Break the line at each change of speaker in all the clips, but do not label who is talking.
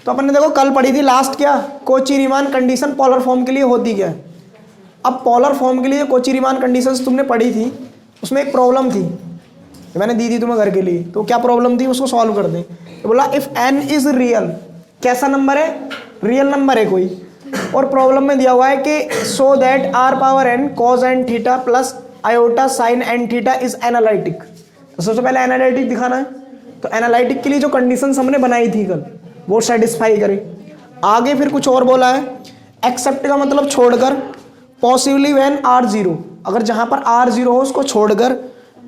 तो अपन ने देखो कल पढ़ी थी लास्ट क्या, Kochi Riemann condition polar form के लिए होती क्या है। अब पोलर फॉर्म के लिए कोची रीमान कंडीशंस तुमने पढ़ी थी, उसमें एक प्रॉब्लम थी मैंने दी थी तुम्हें घर के लिए। तो क्या प्रॉब्लम थी उसको सॉल्व कर दें। तो बोला इफ n इज रियल, कैसा नंबर है, रियल नंबर है कोई, और प्रॉब्लम में दिया हुआ है कि so that r power n cos n theta plus iota sine n theta is analytic. तो सबसे पहले एनालिटिक दिखाना है। तो एनालिटिक के लिए जो कंडीशंस हमने बनाई थी कल वो सेटिस्फाई करें। आगे फिर कुछ और बोला है, एक्सेप्ट का मतलब छोड़कर, पॉसिबली व्हेन r जीरो, अगर जहां पर r जीरो हो उसको छोड़कर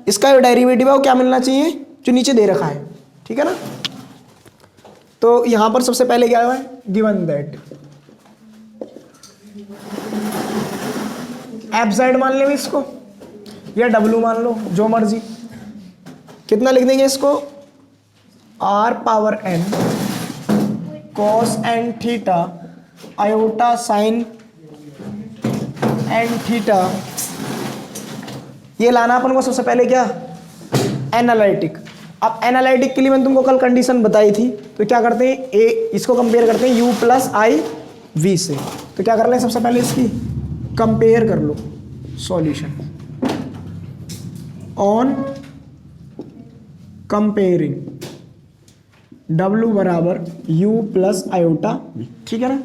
इसका जो डेरिवेटिव है वो क्या मिलना चाहिए, जो नीचे दे रखा है, ठीक है ना। तो यहां पर सबसे पहले क्या हुआ है, गिवन दैट एफ जेड मान ले इसको या डब्ल्यू मान लो, जो मर्जी। कितना लिख देंगे इसको, r power n cos n theta iota sine n theta, ये लाना अपन को सबसे पहले क्या, एनालिटिक। अब एनालिटिक के लिए मैंने तुमको कल कंडीशन बताई थी। तो क्या करते हैं, ए इसको कंपेयर करते हैं u प्लस आई वी से। तो क्या कर ले, सबसे पहले इसकी कंपेयर कर लो, सॉल्यूशन ऑन कंपेयरिंग w बराबर u प्लस आयोटा v, ठीक है ना।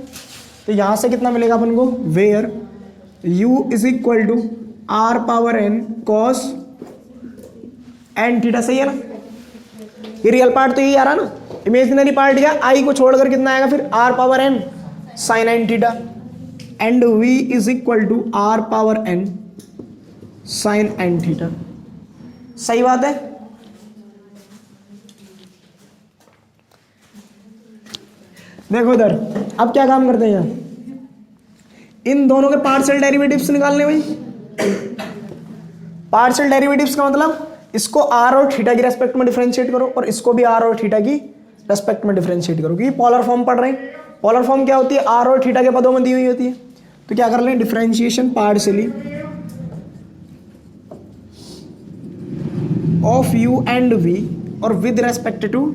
तो यहां से कितना मिलेगा अपन को, where u is equal to r power n cos n theta, सही है ना। ये रियल पार्ट तो यही आ रहा ना, इमेजिनरी पार्ट क्या, i को छोड़कर कितना आएगा फिर r power n sin n theta, and v is equal to r power n sin n theta. सही बात है। देखो इधर अब क्या काम करते हैं, यहाँ इन दोनों के पार्शियल डेरिवेटिव्स निकालने भाई। पार्शियल डेरिवेटिव्स का मतलब इसको r और थीटा की रेस्पेक्ट में डिफरेंशिएट करो और इसको भी r और थीटा की रेस्पेक्ट में डिफरेंशिएट करो, क्योंकि पोलर फॉर्म पढ़ रहे हैं। पोलर फॉर्म क्या होती है, r और थीटा के पदों में दी हुई होती है। तो क्या कर लें, differentiation partially of u and v और with respect to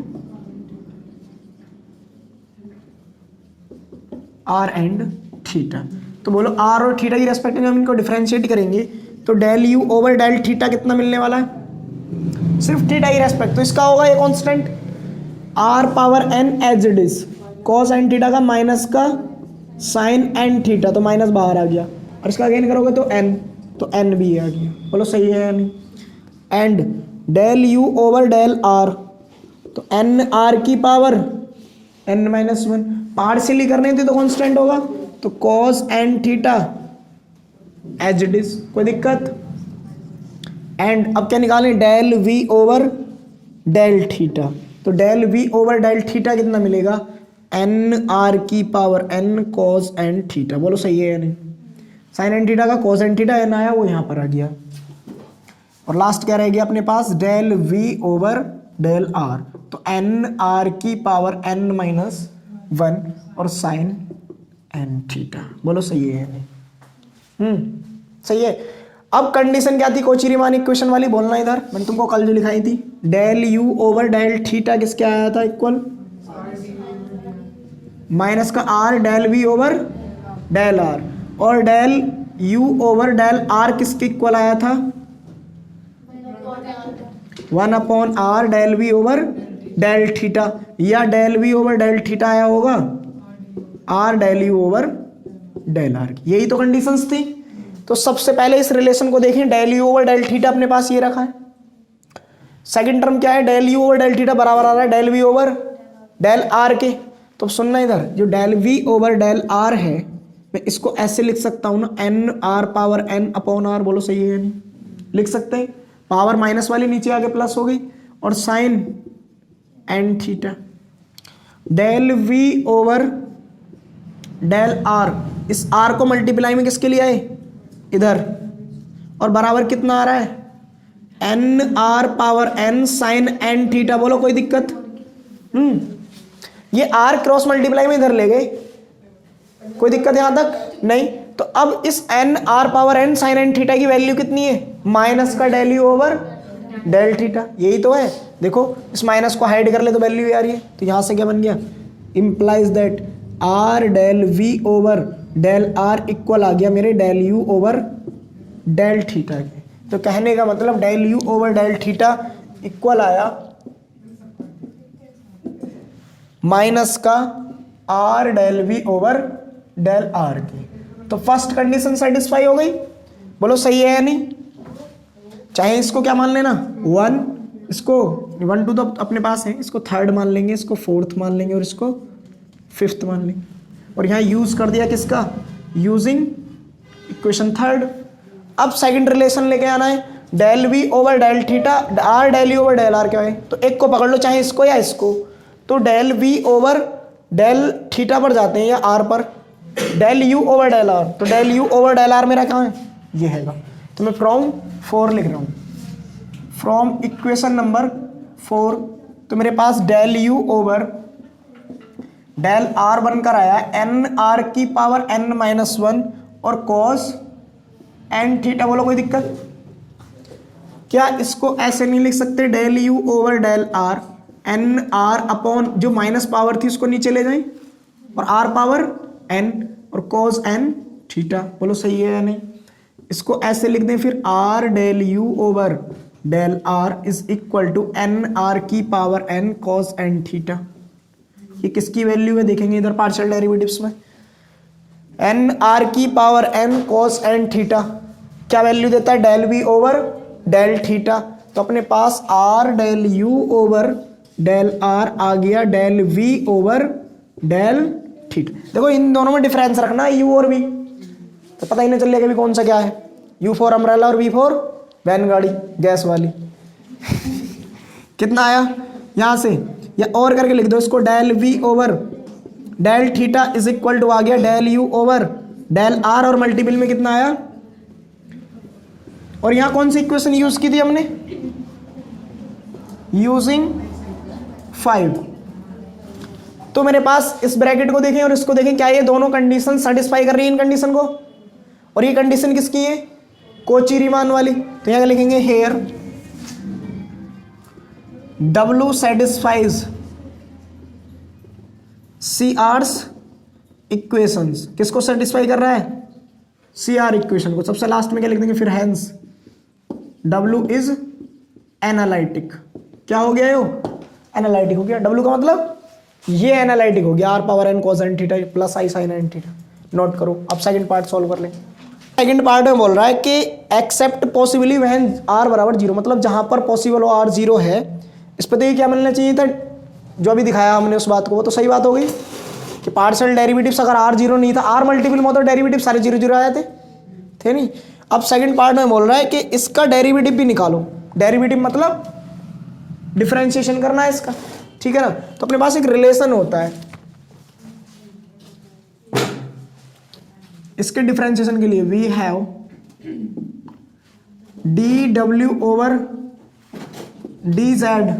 r and theta. तो बोलो r और थीटा की रेस्पेक्ट में हम इनको डिफरेंशिएट करेंगे तो del u over del theta कितना मिलने वाला है, सिर्फ थीटा की रेस्पेक्ट। तो इसका होगा ये constant r power n as it is cos n theta का माइनस का sin n थीटा, तो माइनस बाहर आ गया, और इसका अगेन करोगे तो n, तो n भी आ गया। बोलो सही है या नहीं। And del u over del r, तो n r की power n minus one, partially करने थे तो कांस्टेंट होगा, तो cos n theta as it is, कोई दिक्कत। एंड अब क्या निकालें, del v over del theta. तो del v over del theta कितना मिलेगा, n r की power n cos n theta. बोलो सही है या नहीं। sin n थीटा का cos n थीटा n आया वो यहाँ पर आ गया। और लास्ट क्या रह गया अपने पास, del v over del r, तो n r की पावर n माइनस वन और sin n थीटा। बोलो सही है या नहीं। सही है। अब कंडीशन क्या थी, कोची रीमान इक्वेशन वाली, बोलना इधर, मैंने तुमको कल जो लिखाई थी, del u over del theta किसके आया था, इक्वल माइनस का r del v over del r, और del u over del r किसके इक्वल आया था, 1 upon r del v over del theta, या del v over del theta आया होगा r del u over del r। यही तो कंडीशंस थी। तो सबसे पहले इस रिलेशन को देखें, del u over del theta अपने पास ये रखा है। सेकंड टर्म क्या है, del u over del theta बराबर आ रहा है del v over del r के। तो सुनना इधर, जो del v over del r है मैं इसको ऐसे लिख सकता हूं ना, n r power n upon r। बोलो सही है नहीं, लिख सकते हैं। पावर माइनस वाली नीचे आके प्लस हो गई, और sine n theta, del v over del r, इस r को मल्टीप्लाई में किसके लिए आए, इधर, और बराबर कितना आ रहा है, n r power n sine n theta. बोलो कोई दिक्कत। ये r क्रॉस मल्टीप्लाई में इधर ले गए, कोई दिक्कत यहां तक नहीं। तो अब इस n r power n sine n theta की वैल्यू कितनी है, माइनस का del u over del theta. यही तो है, देखो इस माइनस को हाइड कर ले तो वैल्यू आ रही है। तो यहां से क्या बन गया, implies that r del v over del r equal आ गया मेरे del u over del theta के। तो कहने का मतलब del u over del theta equal आया माइनस का r del v over del r की। तो फर्स्ट कंडीशन सेटिस्फाई हो गई, बोलो सही है या नहीं। चाहे इसको क्या मान लेना 1, इसको 1 2 तो अपने पास है, इसको थर्ड मान लेंगे, इसको फोर्थ मान लेंगे और इसको फिफ्थ मान लेंगे। और यहाँ यूज कर दिया किसका, यूजिंग इक्वेशन थर्ड। अब सेकंड रिलेशन लेके आना है, del v over del theta r del u over del r क्या है। तो एक को पकड़ लो, चाहे इसको या इसको। तो del v over del theta पर जाते हैं या आर पर, del u over del r. तो del u over del r मेरा कहाँ है, ये हैगा। तो मैं फ्रॉम 4 लिख रहा हूँ, फ्रॉम इक्वेशन नंबर 4। तो मेरे पास del u over del r बनकर आया एन आर की पावर n माइनस 1 और कॉस एन थीटा। बोलो कोई दिक्कत क्या। इसको ऐसे नहीं लिख सकते, del u over del r n r upon जो माइनस पावर थी उसको नीचे ले जाएं और आर पावर n और कॉस एन थीटा। बोलो सही है या नहीं। इसको ऐसे लिख दें फिर, r del u over del r is equal to n r की power n cos n theta. ये किसकी वैल्यू है देखेंगे इधर पार्शियल डेरिवेटिव्स में, एन आर की power n cos n theta क्या वैल्यू देता है, del v over del theta. तो अपने पास r del u over del r आ गया del v over del theta. देखो इन दोनों में डिफरेंस रखना है u और v, तो पता ही नहीं चलेगा भी कौन सा क्या है। u फॉर अम्ब्रेला और v फॉर वैन गाड़ी गैस वाली। कितना आया यहां से, या और करके लिख दो इसको, del v over del theta is equal to आ गया del u over del r और मल्टीपल में कितना आया। और यहां कौन सी इक्वेशन यूज की थी हमने, यूजिंग 5। तो मेरे पास इस ब्रैकेट को देखें और इसको देखें, क्या ये दोनों कंडीशन सेटिस्फाई कर रही है इन कंडीशन को। और ये कंडीशन किसकी है, कोची रीमान वाली। तो यहां लिखेंगे hair W satisfies C hours equations. किसको सेटिस्फाई कर रहा है, सी आर इक्वेशन को। सबसे लास्ट में क्या लिख देंगे फिर, हैंस W इज एनालिटिक। क्या हो गया यो, एनालिटिक हो गया। W का मतलब ये एनालिटिक हो गया, r power n cos n theta plus i sine n theta. Note करो। अब सेकंड पार्ट सॉल्व कर लें। सेकंड पार्ट में बोल रहा है कि एक्सेप्ट पॉसिबली व्हेन आर बराबर 0, मतलब जहां पर पॉसिबल हो आर 0 है। इस पर देखिए क्या मिलना चाहिए था, जो अभी दिखाया हमने उस बात को, वो तो सही बात हो गई कि पार्शियल डेरिवेटिव्स अगर आर 0 नहीं था, आर मल्टीपल में तो डेरिवेटिव सारे 0 0 आए थे नहीं। अब सेकंड पार्ट में बोल रहा है कि इसका डेरिवेटिव भी निकालो। डेरिवेटिव मतलब डिफरेंशिएशन करना है इसका, ठीक है ना। तो अपने पास एक रिलेशन होता है इसके डिफरेंशिएशन के लिए, वी हैव डी डब्ल्यू over d z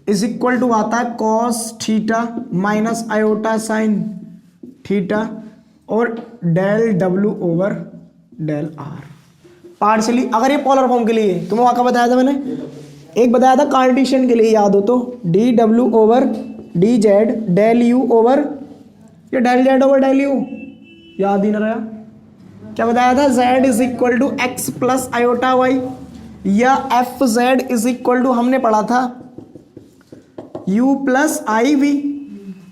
is equal to आता है cos theta minus iota sine theta और डेल डब्ल्यू ओवर डेल आर। पार्शियली अगर ये पोलर फॉर्म के लिए, तुम्हें वहां का बताया था मैंने, एक बताया था कार्टेशियन के लिए याद हो तो, डी डब्ल्यू over d z del u over, ये del z over del u याद ही ना रहा। क्या बताया था, z is equal to x plus iota y, या f z is equal to हमने पढ़ा था u प्लस आई वी।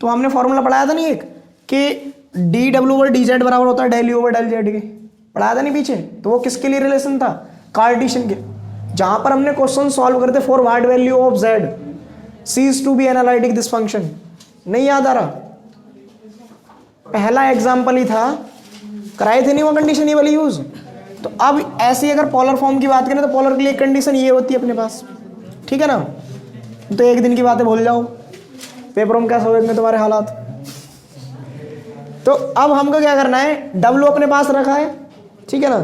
तो हमने फॉर्मूला पढ़ाया था नहीं एक, कि डी डब्ल्यू ओवर डी जेड बराबर होता है del u over del z के, पढ़ाया था नहीं पीछे। तो वो किसके लिए रिलेशन था, कार्टेशियन के। जहां पर हमने क्वेश्चन सॉल्व करते for what value of z ceases to be analytic this function, नहीं याद आ रहा, पहला एग्जाम्पल ही था, कराए थे नहीं वो कंडीशन ये वाली यूज। तो अब ऐसी अगर पोलर फॉर्म की बात करें तो पोलर के लिए कंडीशन ये होती है अपने पास, ठीक है ना। तो एक दिन की बातें भूल जाओ, पेपरों में कैसे होंगे तुम्हारे हालात। तो अब हमको क्या करना है, डब्ल्यू अपने पास रखा है, ठीक है ना।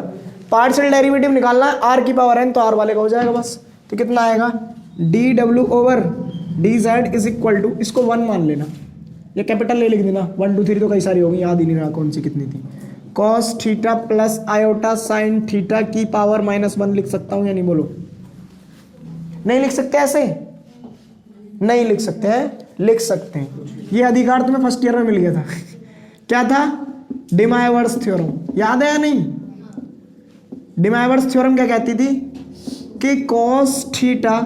पार्शियल डेरिवेटिव निकालना है आर की पावर एन, तो आर वाले का हो जाएगा बस। तो कितना आएगा, डी डब्ल्यू over d z is equal to, इसको 1 मान लेना, ये कैपिटल ले लिख देना, 1 2 3 तो कई सारी होगी, याद ही नहीं रहा कौन सी कितनी थी। Cos theta plus iota sine theta की पावर -1 लिख सकता हूं या नहीं, बोलो। नहीं लिख सकते, ऐसे नहीं लिख सकते हैं, लिख सकते हैं। ये अधिकार तुम्हें फर्स्ट ईयर में मिल गया था। क्या था? डी मायोवर्ट्स थ्योरम, याद है या नहीं? डी मायोवर्ट्स थ्योरम क्या कहती थी कि cos theta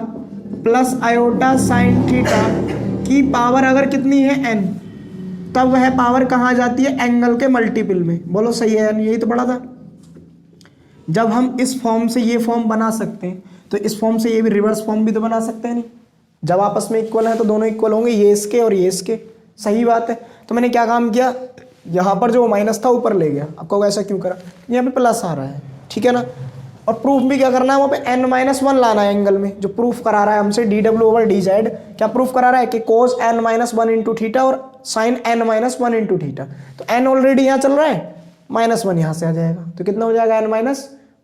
plus iota sine theta की पावर अगर कितनी है n, तब वह पावर कहाँ जाती है? एंगल के मल्टीपल में। बोलो सही है? यही तो पढ़ा था। जब हम इस फॉर्म से ये फॉर्म बना सकते हैं तो इस फॉर्म से ये भी रिवर्स फॉर्म भी तो बना सकते हैं नहीं? जब आपस में इक्वल है तो दोनों इक्वल होंगे, ये इसके और ये इसके। सही बात है। तो मैंने क्या काम किया, यहाँ पर जो माइनस था ऊपर ले गया। आपको ऐसा क्यों करा? यहाँ पे प्लस आ रहा है, ठीक है ना। और प्रूफ भी क्या करना है, वहाँ पे n-1 लाना है एंगल में। जो प्रूफ करा रहा है हमसे dw/dz, क्या प्रूफ करा रहा है कि cos n-1 इंटू थीटा और sin n-1 इंटू थीटा। तो n ऑलरेडी यहाँ चल रहा है, -1 यहाँ से आ जाएगा, तो कितना हो जाएगा? n-1।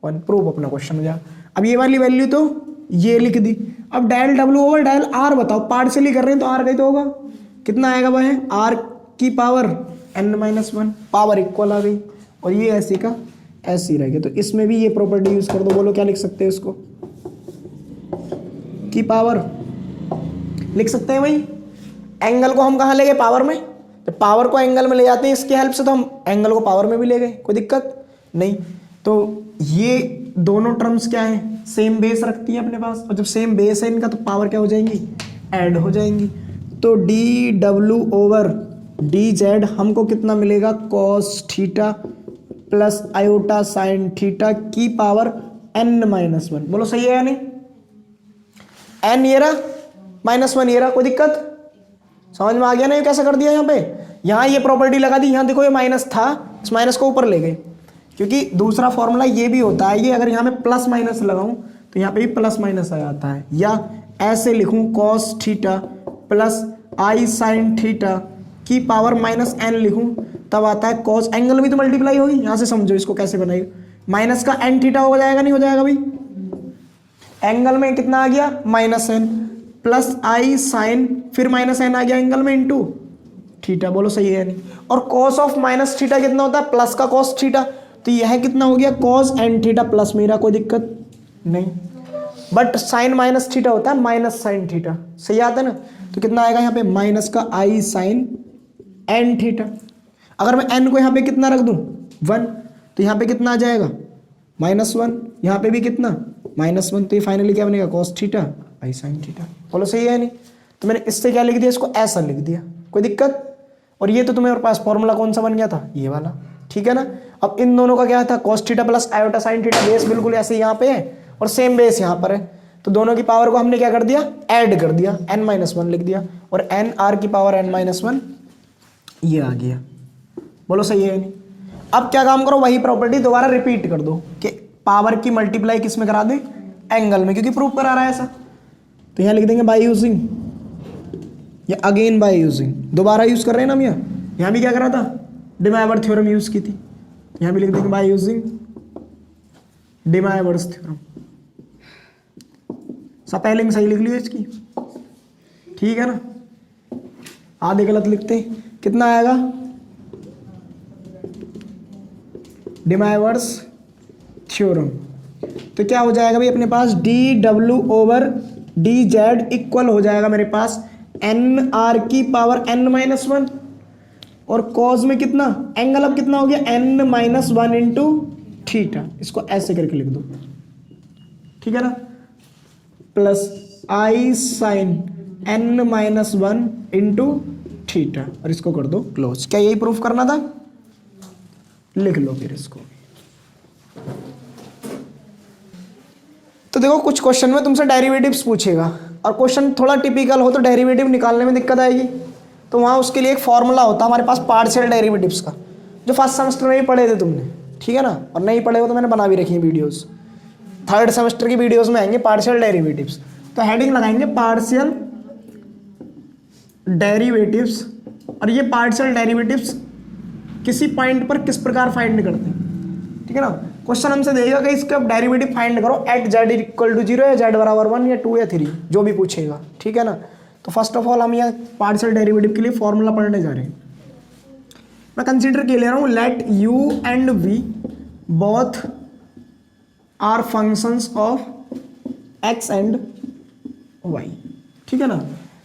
प्रूफ अपना क्वेश्चन हो जाएगा। अब ये वाली वैल्यू तो ये लिख दी। अब डेल w/r बताओ, पार्शियली कर रहे हैं तो r का ही तो होगा। कितना आएगा वह? r की पावर n-1, पावर इक्वल आ गई, और ये ऐसी का ऐसी रहेगी। तो इसमें भी ये प्रॉपर्टी यूज कर दो। बोलो क्या लिख सकते हैं इसको? की पावर लिख सकते हैं भाई। एंगल को हम कहाँ ले गए? पावर में। जब पावर को एंगल में ले जाते हैं इसकी हेल्प से, तो हम एंगल को पावर में भी ले गए, कोई दिक्कत नहीं। तो ये दोनों टर्म्स क्या है? सेम बेस रखती है अपने पास, और जब सेम बेस है इनका तो पावर क्या हो जाएंगी? ऐड हो जाएंगी। तो dw/dz हमको कितना मिलेगा? cos theta plus iota sine theta की पावर n-1। बोलो सही है या नहीं? n ये रहा, -1 ये रहा, कोई दिक्कत? समझ में आ गया ना ये कैसे कर दिया? यहाँ पे यहाँ ये प्रॉपर्टी लगा दी। यहाँ देखो ये माइनस था, इस माइनस को ऊपर ले गए, क्योंकि दूसरा फॉर्मूला ये भी होता है। ये अगर यहाँ पे प्लस माइनस लगाऊं तो यहाँ पे भी प्लस माइनस आ जाता है। या ऐसे लिखूं cos theta plus i sine theta की पावर -n लिखूं, तब आता है cos, एंगल भी तो मल्टीप्लाई होगी। यहाँ से समझो इसको कैसे बनाएगा। माइनस का n थीटा हो जाएगा, नहीं हो जाएगा भाई? एंगल में कितना आ गया? -n प्लस आई साइन, फिर -n आ गया एंगल में, इंटू थीटा। बोलो सही है नहीं? और cos ऑफ माइनस थीटा कितना होता है? प्लस का cos थीटा। तो यह कितना हो गया? cos n थीटा प्लस मेरा, कोई दिक्कत नहीं। बट साइन माइनस थीटा होता है माइनस साइन थीटा, सही आता है ना। तो कितना आएगा यहाँ पे? माइनस का आई साइन n थीटा। अगर मैं n को यहाँ पे कितना रख दूं? 1, तो यहाँ पे कितना आ जाएगा? -1। यहाँ पे भी कितना? -1। तो ये फाइनली क्या बनेगा? cos थीटा आई साइन थीटा। बोलो सही है नहीं? तो मैंने इससे क्या लिख दिया? इसको ऐसा लिख दिया, कोई दिक्कत? और ये तो तुम्हें पास फॉर्मूला कौन सा बन गया था? ये वाला, ठीक है ना। अब इन दोनों का क्या था? cos theta plus iota sine theta. Base बिल्कुल ऐसे यहाँ पे है और सेम बेस यहाँ पर है, तो दोनों की पावर को हमने क्या कर दिया? ऐड कर दिया, n-1 लिख दिया, और n r की पावर n-1 ये आ गया। बोलो सही है नहीं? अब क्या काम करो, वही प्रॉपर्टी दोबारा रिपीट कर दो कि पावर की मल्टीप्लाई किस में करा दे? एंगल में, क्योंकि प्रूफ करा रहा है ऐसा। तो यहाँ लिख देंगे बाय यूजिंग, या अगेन बाय यूजिंग। दोबारा यूज कर रहे हैं ना हम। यहाँ भी क्या करा था? डी मायोवर्ट्स थ्योरम यूज की थी। यहाँ भी लिख देंगे by using de Moivre's theorem. Spelling सही लिख लियो इसकी, ठीक है ना। आधे गलत लिखते हैं, कितना आएगा? De Moivre's theorem. तो क्या हो जाएगा भाई अपने पास? dw/dz इक्वल हो जाएगा मेरे पास n r की पावर n-1, और कॉज में कितना? एंगल अब कितना हो गया? n-1 into theta. इसको ऐसे करके लिख दो, ठीक है ना, plus i sign n-1 into theta, और इसको कर दो क्लोज। क्या यही प्रूफ करना था? लिख लो फिर इसको। तो देखो कुछ क्वेश्चन में तुमसे डेरिवेटिव्स पूछेगा, और क्वेश्चन थोड़ा टिपिकल हो तो डेरिवेटिव निकालने में दिक्कत आएगी। तो वहाँ उसके लिए एक फॉर्मूला होता है हमारे पास पार्शियल डेरिवेटिव्स का, जो फर्स्ट सेमेस्टर में ही पढ़े थे तुमने, ठीक है ना। और नहीं पढ़े हो तो मैंने बना भी रखी है वीडियोस, थर्ड सेमेस्टर की वीडियोस में आएंगे पार्शियल डेरिवेटिव्स। तो हेडिंग लगाएंगे पार्शियल डेरिवेटिव्स, और ये पार्शियल डेरिवेटिव्स किसी पॉइंट पर किस प्रकार फाइंड करते हैं, ठीक है ना। क्वेश्चन हमसे देगा कि इसका डेरिवेटिव फाइंड करो एट z इक्वल टू 0 या z बराबर 1 या 2 या 3, जो भी पूछेगा, ठीक है ना। तो फर्स्ट ऑफ ऑल हम यहाँ पार्शियल डेरिवेटिव के लिए फॉर्मूला पढ़ने जा रहे हैं। मैं कंसीडर के ले रहा हूँ let u and v both are functions of x and y, ठीक है ना।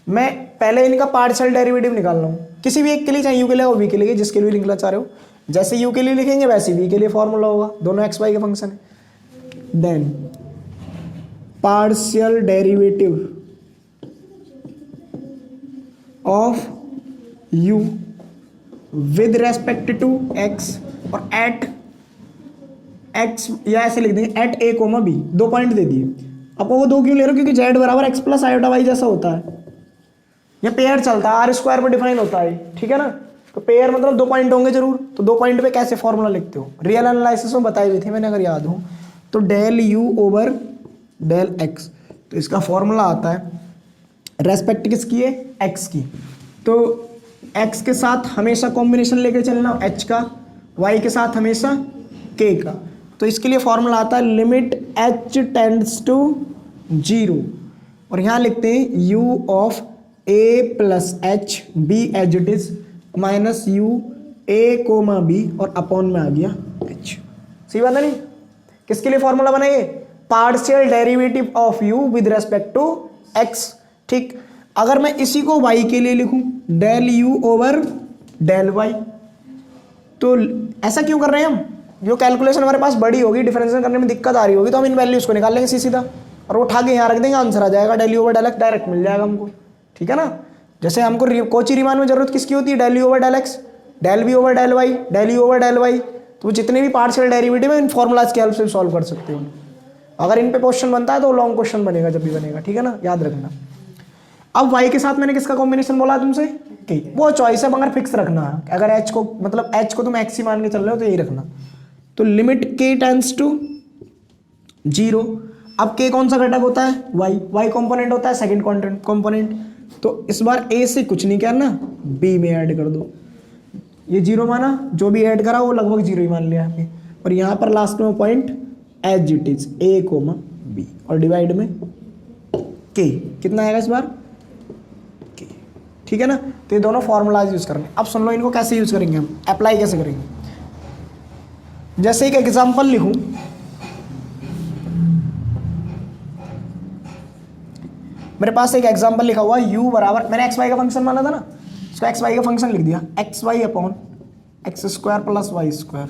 मैं पहले इनका पार्शियल डेरिवेटिव निकालना हूँ किसी भी एक के लिए, चाहे यू के लिए और वी के लिए, जिसके लिए लिखना चाह रहे हो। जैसे यू के लिए लिखेंगे वैसे वी के लिए फॉर्मूला होगा, दोनों एक्स वाई के फंक्शन है। Then partial derivative of u with respect to x और एट एक्स, या ऐसे लिख देंगे at a comma b, 2 point दे दिए। आपको वो 2 क्यों ले रहे हो, क्योंकि जेड बराबर एक्स प्लस आयोटा वाई जैसा होता है, ये पेयर चलता है, आर स्क्वायर पर डिफाइन होता है, ठीक है ना। तो पेयर मतलब 2 पॉइंट होंगे जरूर, तो 2 पॉइंट पे कैसे फॉर्मूला लिखते हो, रियल एनालिसिस में बताई हुई थी मैंने अगर याद हो तो, del u over del x, तो इसका फॉर्मूला आता है रेस्पेक्ट किसकी है, एक्स की, तो एक्स के साथ हमेशा कॉम्बिनेशन लेके चलना एच का, वाई के साथ हमेशा के का। तो इसके लिए फॉर्मूला आता है लिमिट एच टेंड्स टू 0, और यहाँ लिखते हैं u of a plus h b as it is minus u a comma b और अपॉन में आ गया एच। सही बात है नहीं, किसके लिए फॉर्मूला बनाइए, partial derivative of u with respect to x. ठीक, अगर मैं इसी को वाई के लिए लिखूं del u over del y, तो ऐसा क्यों कर रहे हैं हम, जो कैलकुलेशन हमारे पास बड़ी होगी, डिफरेंशिएशन करने में दिक्कत आ रही होगी, तो हम इन वैल्यूज को निकाल लेंगे सीधा और वो उठा के यहाँ रख देंगे, आंसर आ जाएगा, del u over del x direct मिल जाएगा हमको, ठीक है ना। जैसे हमको कोची रीमान में जरूरत किसकी होती है, del u over del x, del b over del y, del u over del y, तो जितने भी पार्शियल डेरिवेटिव है इन फॉर्मूलाज की हेल्प से सॉल्व कर सकते हो। अगर इन पे क्वेश्चन बनता है तो लॉन्ग क्वेश्चन बनेगा जब भी बनेगा, ठीक है ना, याद रखना। अब y के साथ मैंने किसका कॉम्बिनेशन बोला तुमसे, के, वो चॉइस है मगर फिक्स रखना है, अगर h को मतलब h को तुम x ही मान के चल रहे हो तो यही रखना। तो लिमिट k टेंड्स टू 0, अब k कौन सा घटक होता है, y कंपोनेंट होता है, सेकंड कंपोनेंट, तो इस बार a से कुछ नहीं करना, b में ऐड कर दो, ये 0 माना, जो भी ऐड करा वो लगभग 0 ही मान लिया आपने, और यहाँ पर लास्ट में point as it is a comma b और डिवाइड में k, कितना आएगा इस बार, ठीक है ना। तो ये दोनों फॉर्मूलाज यूज करने। अब सुन लो इनको कैसे यूज करेंगे, हम अप्लाई कैसे करेंगे। जैसे एक एग्जांपल लिखूं, मेरे पास एक एग्जांपल लिखा हुआ u बराबर, मैंने एक्स वाई का फंक्शन माना था ना, इसको एक्स वाई का फंक्शन लिख दिया, x y upon x square plus y square.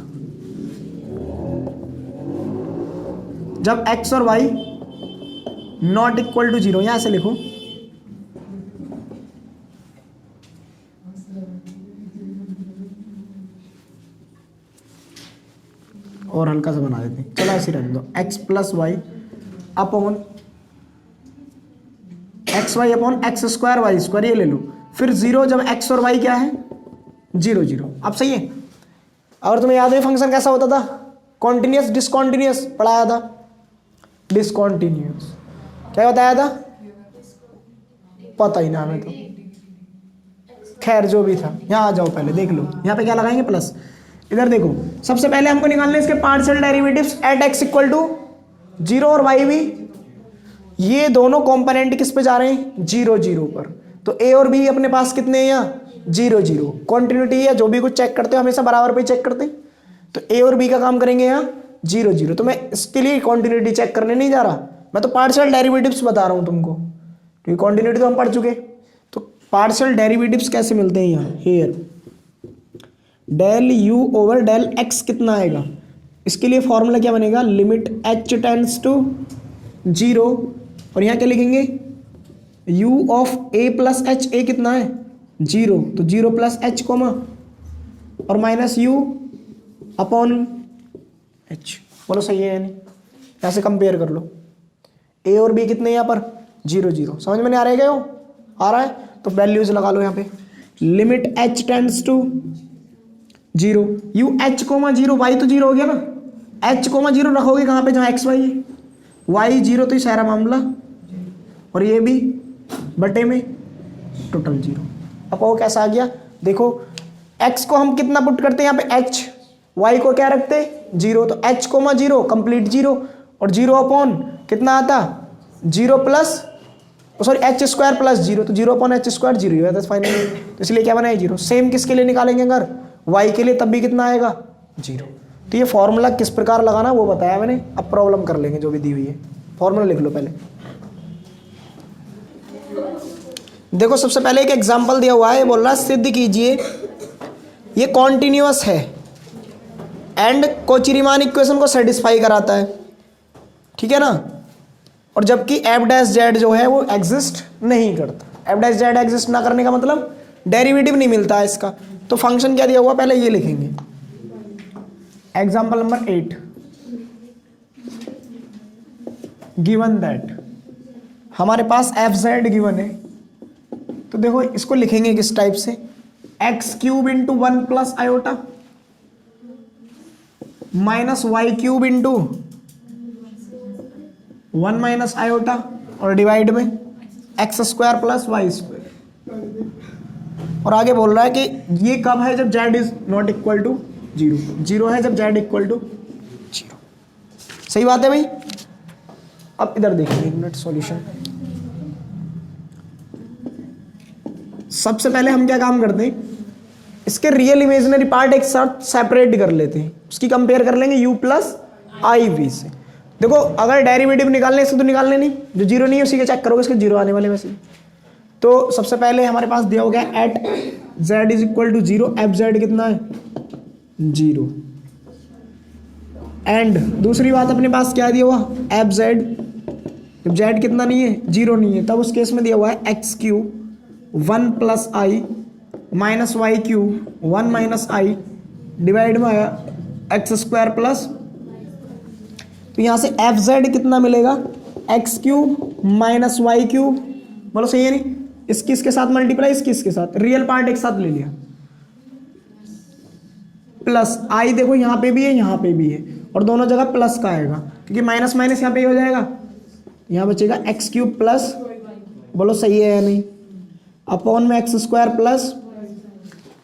जब x और y नॉट इक्वल टू 0, यहां से लिखो और हल्का सा बना देते हैं, चलो ऐसे रख दो, x plus y upon x square y square, ये ले लो, फिर 0 जब x और y क्या है 0 0। अब सही है, अगर तुम्हें याद है फंक्शन कैसा होता था, कॉन्टिन्यूस डिसकॉन्टिन्यूस पढ़ाया था, डिसकॉन्टिन्यूस क्या बताया था, पता ही ना हमें तो, खैर जो भी था। यहाँ आ जाओ पहले देख लो, यहाँ पे क्या लगाएंगे प्लस, इधर देखो सबसे पहले हमको निकालने इसके partial derivatives at x equal to 0 और y भी, ये दोनों कंपोनेंट किस पे जा रहे हैं 0 0 पर, तो a और b अपने पास कितने हैं यहाँ 0 0, कॉन्टिन्यूटी है, जो भी कुछ चेक करते हो हमेशा बराबर पे चेक करते हैं, तो a और b का काम करेंगे यहाँ 0 0। तो मैं इसके लिए कॉन्टिन्यूटी चेक करने नहीं जा रहा, मैं तो पार्शियल डेरिवेटिव्स बता रहा हूँ तुमको, क्योंकि कॉन्टिन्यूटी तो हम पढ़ चुके। तो पार्शियल डेरिवेटिव्स कैसे मिलते हैं यहाँ, here del u over del x कितना आएगा, इसके लिए फॉर्मूला क्या बनेगा, लिमिट h टेंड्स टू 0, और यहाँ क्या लिखेंगे u of a plus H, a कितना है 0, तो 0 प्लस एच कोमा और माइनस u अपॉन h, बोलो सही है या नहीं, ऐसे कंपेयर कर लो, a और b कितने यहाँ पर 0 0, समझ में नहीं आ रहा है क्या, आ रहा है तो वैल्यूज लगा लो यहाँ पे, limit h tends to 0, u h comma 0, y तो 0 हो गया ना, h कोमा 0 रखोगे कहाँ पे, जहाँ x y है, y 0 तो ये सारा मामला, और ये भी बटे में टोटल 0। अब वो कैसा आ गया, देखो x को हम कितना पुट करते हैं यहाँ पे h, y को क्या रखते 0, तो h कोमा 0 कंप्लीट 0, और 0 अपॉन कितना आता 0 plus sorry H square plus 0, तो 0 अपॉन एच स्क्वायर 0 ही होता है फाइनली, तो इसलिए क्या बनाए 0। सेम किसके लिए निकालेंगे अगर y के लिए, तब भी कितना आएगा 0। तो ये फॉर्मूला किस प्रकार लगाना वो बताया मैंने, अब प्रॉब्लम कर लेंगे जो भी दी हुई है, फॉर्मूला लिख लो पहले। देखो सबसे पहले एक एग्जांपल दिया हुआ है, बोल रहा है सिद्ध कीजिए ये कॉन्टिन्यूअस है एंड कोची-रीमान इक्वेशन को सेटिस्फाई कराता है, ठीक है ना। और जबकि एफ डैश जेड जो है वो एग्जिस्ट नहीं करता। एफ डैश जेड एग्जिस्ट ना करने का मतलब डेरिवेटिव नहीं मिलता है इसका। तो फंक्शन क्या दिया हुआ पहले ये लिखेंगे। एग्जाम्पल नंबर 8, गिवन दैट, हमारे पास एफ जेड गिवन है, तो देखो इसको लिखेंगे किस टाइप से, x cube into 1 plus iota minus y cube into 1 minus iota और डिवाइड में x square plus y square. और आगे बोल रहा है कि ये कब है, जब z is not equal to zero, zero है जब जेड इक्वल टू जीरो। सही बात है भाई। अब इधर देखिए एक मिनट सॉल्यूशन। सबसे पहले हम क्या काम करते हैं, इसके रियल इमेजिनरी पार्ट एक साथ सेपरेट कर लेते हैं, उसकी कंपेयर कर लेंगे u प्लस आई वी से। देखो अगर डेरिवेटिव निकालने इससे तो निकालने नहीं, जो जीरो नहीं है उसी के चेक करोगे, इसके जीरो आने वाले वैसे। तो सबसे पहले हमारे पास दिया हो गया at z is equal to zero, f z कितना है जीरो। एंड दूसरी बात अपने पास क्या दिया हुआ, एफ जेड, जब जेड कितना नहीं है जीरो नहीं है, तब उस केस में दिया हुआ है x cube 1 plus i minus y cube 1 minus i divide में आया एक्स स्क्वायर प्लस, तो यहाँ से एफ जेड कितना मिलेगा, x cube minus y cube, बोलो सही है नहीं, इसकी इसके साथ मल्टीप्लाई, इसकी इसके साथ, रियल पार्ट एक साथ ले लिया, प्लस आई देखो यहाँ पे भी है यहाँ पे भी है, और दोनों जगह प्लस का आएगा क्योंकि माइनस माइनस यहाँ पे हो जाएगा, यहाँ बचेगा एक्स क्यूब प्लस, बोलो सही है या नहीं, अपॉन में एक्स स्क्वायर प्लस,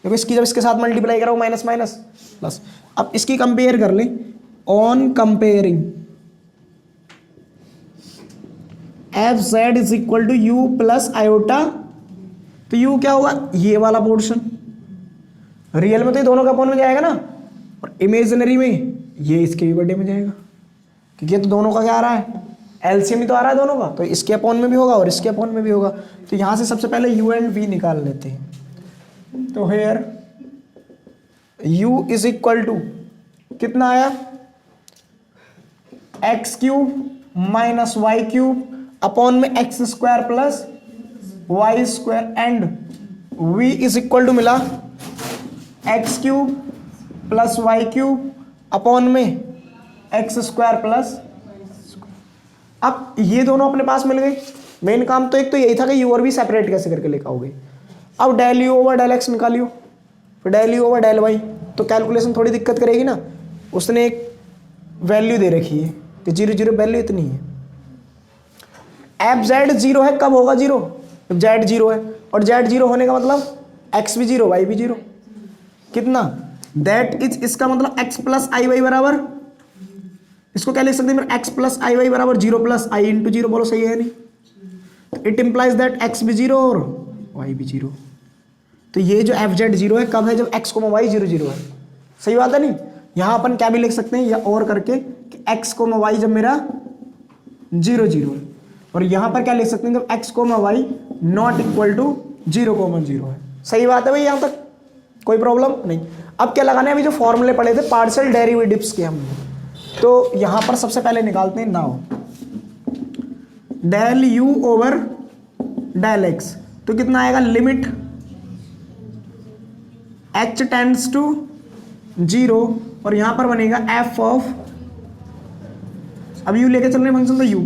देखो इसकी जब इसके साथ मल्टीप्लाई करो माइनस माइनस प्लस। अब इसकी कंपेयर कर लें, on comparing f z is equal to u plus iota, तो यू क्या होगा, ये वाला पोर्शन, रियल में तो ये दोनों का अपॉन में जाएगा ना, और इमेजिनरी में ये इसके भी बर्थडे में जाएगा क्योंकि ये तो दोनों का क्या आ रहा है, एलसीएम ही तो आ रहा है दोनों का, तो इसके अपॉन में भी होगा और इसके अपॉन में भी होगा। तो यहाँ से सबसे पहले यू एंड वी निकाल लेते हैं। तो here u is equal to कितना आया, x cube minus y cube upon में x square plus y square, and v is equal to मिला x cube plus y cube upon में एक्स स्क्वायर प्लस। अब ये दोनों अपने पास मिल गए, मेन काम तो एक तो यही था कि u और v सेपरेट कैसे करके लेकर आओगे। अब del u over del x निकालियो, फिर del u over del y, तो कैलकुलेशन थोड़ी दिक्कत करेगी ना। उसने एक वैल्यू दे रखी है कि जीरो जीरो वैल्यू इतनी है, एफ जेड जीरो है, कब होगा जीरो, जब जेड जीरो है, और जेड जीरो होने का मतलब एक्स भी जीरो वाई भी जीरो, कितना दैट इज, इसका मतलब एक्स प्लस आई वाई बराबर, इसको क्या लिख सकते हैं, एक्स प्लस आई वाई बराबर zero plus i into zero, बोलो सही है नहीं, इट इंप्लाइज दैट एक्स भी जीरो और वाई भी जीरो। तो ये जो एफ जेड जीरो है कब है, जब एक्स को वाई जीरो जीरो है। सही बात है नहीं। यहाँ अपन क्या भी लिख सकते हैं या और करके कि एक्स को वाई जब मेरा जीरो जीरो है, और यहाँ पर क्या लिख सकते हैं जब एक्स को y not equal to zero comma zero है। सही बात है भाई, यहाँ तक कोई प्रॉब्लम नहीं। अब क्या लगाना है, अभी जो फॉर्मूले पढ़े थे पार्शियल डेरिवेटिव्स के हमने, तो यहाँ पर सबसे पहले निकालते हैं now del u over del x, तो कितना आएगा, limit h tends to zero, और यहां पर बनेगा f ऑफ, अब u लेके चल रहे हैं फंक्शन, तो u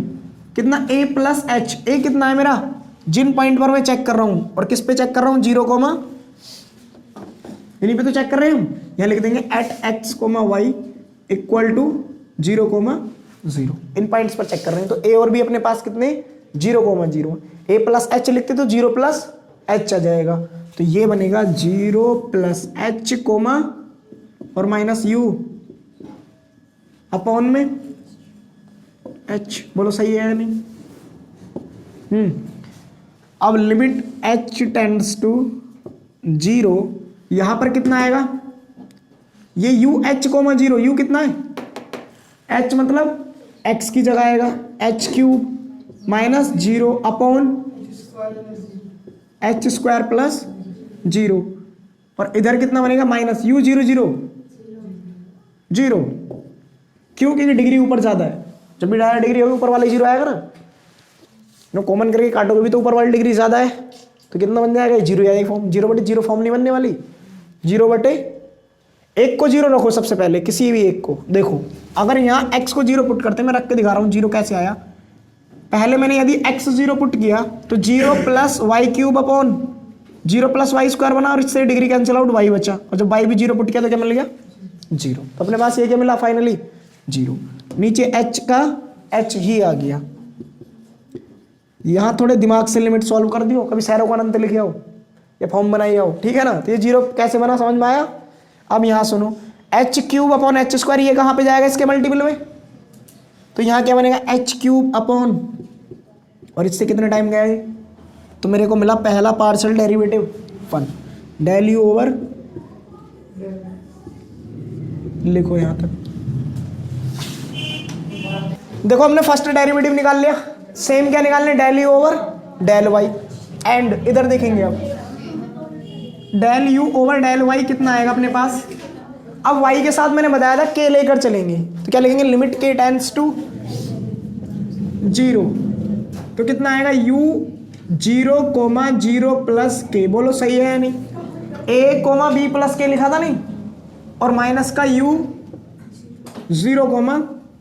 कितना a प्लस एच, a कितना है मेरा, जिन पॉइंट पर मैं चेक कर रहा हूं, और किस पे चेक कर रहा हूं, जीरो कोमा, इन्हीं पे तो चेक कर रहे हैं हम। यहां लिख देंगे at x comma y equal to zero comma zero, इन पॉइंट्स पर चेक कर रहे हैं। तो a और b अपने पास कितने, zero comma zero, a plus H लिखते तो जीरो प्लस एच आ जाएगा, तो ये बनेगा जीरो प्लस एच कोमा और माइनस यू अपॉन में एच, बोलो सही है या नहीं। अब limit h tends to zero, यहां पर कितना आएगा, ये u h comma zero, u कितना है, h मतलब x की जगह आएगा h cube minus zero upon h square plus 0, और इधर कितना बनेगा माइनस यू 0 0 0। क्यों? क्योंकि डिग्री ऊपर ज़्यादा है, जब भी डायरेक्ट डिग्री होगी ऊपर वाला 0 आएगा ना, नो कॉमन करके काटोगे भी तो ऊपर वाली डिग्री ज़्यादा है, तो कितना बन जाएगा 0 या 1 फॉर्म। 0/0 फॉर्म नहीं बनने वाली, 0/1 को 0 रखो सबसे पहले, किसी भी एक को। देखो अगर यहाँ x को 0 पुट करते, मैं रख के दिखा रहा हूँ 0 कैसे आया। पहले मैंने यदि x 0 पुट किया तो 0 + y³ अपॉन 0 + y² बना, और इससे डिग्री कैंसिल आउट, y बचा, और जब y भी 0 पुट किया तो क्या मिल गया 0। तो अपने पास ये क्या मिला फाइनली 0। नीचे h का h ही आ गया। यहाँ थोड़े दिमाग से लिमिट सॉल्व कर दियो, कभी सैरो का अनंत लिखे आओ या फॉर्म बनाई आओ, ठीक है ना। तो ये 0 कैसे बना समझ में आया। अब यहाँ सुनो, h³ अपॉन h², ये कहाँ पे जाएगा इसके मल्टीपल में, तो यहाँ क्या बनेगा h³ अपॉन, और इससे कितने टाइम गया है, तो मेरे को मिला पहला partial derivative 1, del u over, लिखो यहाँ तक। देखो हमने फर्स्ट डेरिवेटिव निकाल लिया, सेम क्या निकालने, del u over del y, and इधर देखेंगे अब del u over del y कितना आएगा अपने पास। अब y के साथ मैंने बताया था k लेकर चलेंगे, तो क्या लिखेंगे लिमिट k टेंड्स टू 0, तो कितना आएगा u 0, 0 + k, बोलो सही है या नहीं। a, b + k लिखा था नहीं, और माइनस का u 0,